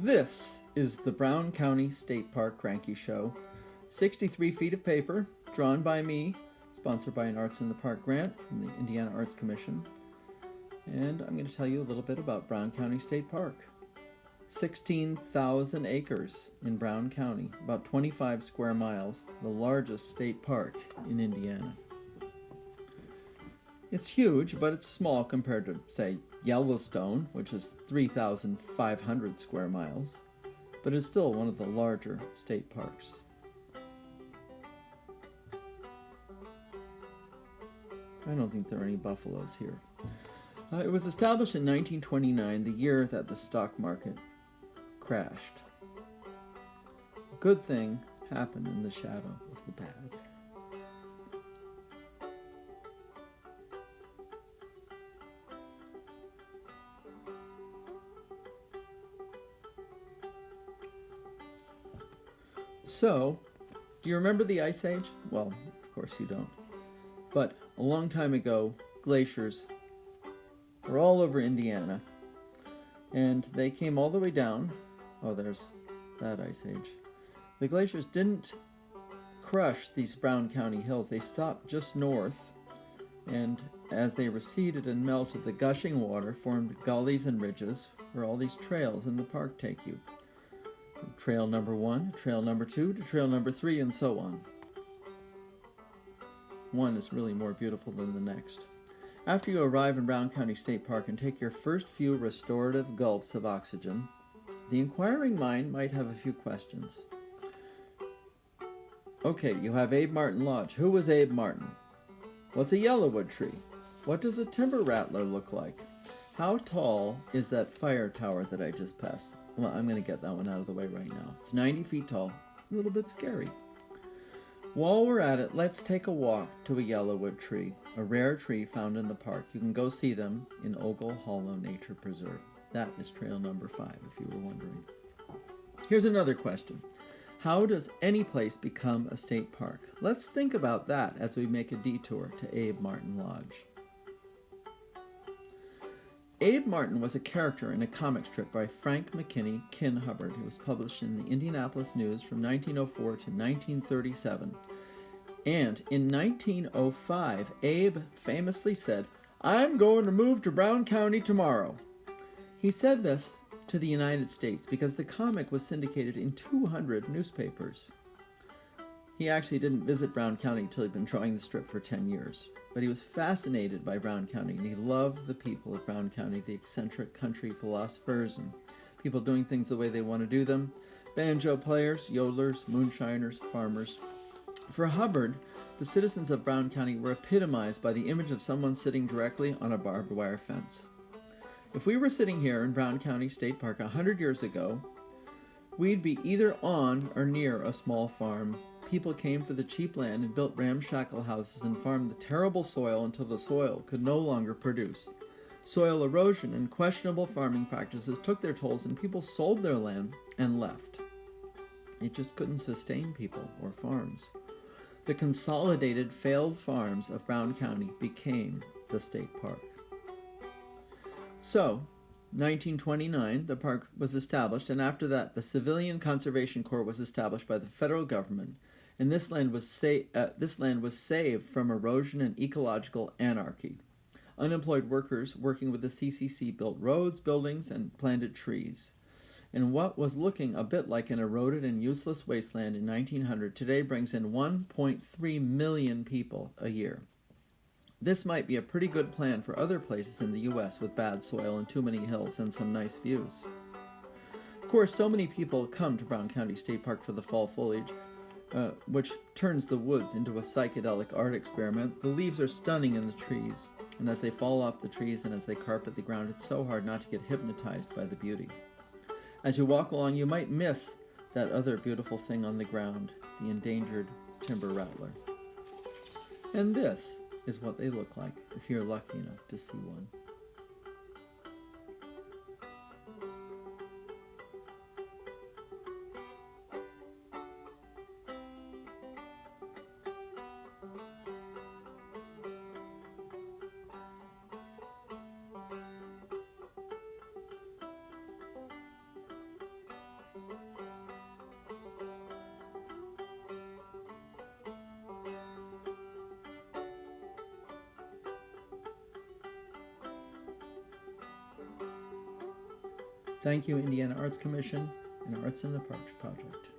This is the Brown County State Park Crankie Show. 63 feet of paper, drawn by me, sponsored by an Arts in the Park grant from the Indiana Arts Commission. And I'm going to tell you a little bit about Brown County State Park. 16,000 acres in Brown County, about 25 square miles, the largest state park in Indiana. It's huge, but it's small compared to, say, Yellowstone, which is 3,500 square miles, but it's still one of the larger state parks. I don't think there are any buffaloes here. It was established in 1929, the year that the stock market crashed. A good thing happened in the shadow of the bad. So, do you remember the Ice Age? Well, of course you don't. But a long time ago, glaciers were all over Indiana, and they came all the way down. Oh, there's that Ice Age. The glaciers didn't crush these Brown County hills. They stopped just north, and as they receded and melted, the gushing water formed gullies and ridges where all these trails in the park take you. Trail number 1, trail number 2, to trail number 3, and so on. One is really more beautiful than the next. After you arrive in Brown County State Park and take your first few restorative gulps of oxygen, the inquiring mind might have a few questions. Okay, you have Abe Martin Lodge. Who was Abe Martin? What's a yellowwood tree? What does a timber rattler look like? How tall is that fire tower that I just passed? Well, I'm going to get that one out of the way right now. It's 90 feet tall, a little bit scary. While we're at it, let's take a walk to a yellowwood tree, a rare tree found in the park. You can go see them in Ogle Hollow Nature Preserve. That is trail number 5, if you were wondering. Here's another question. How does any place become a state park? Let's think about that as we make a detour to Abe Martin Lodge. Abe Martin was a character in a comic strip by Frank McKinney Kin Hubbard. It was published in the Indianapolis News from 1904 to 1937. And in 1905, Abe famously said, "I'm going to move to Brown County tomorrow." He said this to the United States because the comic was syndicated in 200 newspapers. He actually didn't visit Brown County until he'd been drawing the strip for 10 years. But he was fascinated by Brown County, and he loved the people of Brown County, the eccentric country philosophers and people doing things the way they want to do them, banjo players, yodelers, moonshiners, farmers. For Hubbard, the citizens of Brown County were epitomized by the image of someone sitting directly on a barbed wire fence. If we were sitting here in Brown County State Park 100 years ago, we'd be either on or near a small farm. People came for the cheap land and built ramshackle houses and farmed the terrible soil until the soil could no longer produce. Soil erosion and questionable farming practices took their tolls, and people sold their land and left. It just couldn't sustain people or farms. The consolidated failed farms of Brown County became the state park. So, 1929, the park was established, and after that, the Civilian Conservation Corps was established by the federal government, and this land was saved from erosion and ecological anarchy. Unemployed workers working with the CCC built roads, buildings, and planted trees. And what was looking a bit like an eroded and useless wasteland in 1900 today brings in 1.3 million people a year. This might be a pretty good plan for other places in the U.S. with bad soil and too many hills and some nice views. Of course, so many people come to Brown County State Park for the fall foliage, which turns the woods into a psychedelic art experiment. The leaves are stunning in the trees, and as they fall off the trees and as they carpet the ground, it's so hard not to get hypnotized by the beauty. As you walk along, you might miss that other beautiful thing on the ground, the endangered timber rattler. And this is what they look like if you're lucky enough to see one. Thank you, Indiana Arts Commission and Arts in the Parks Project.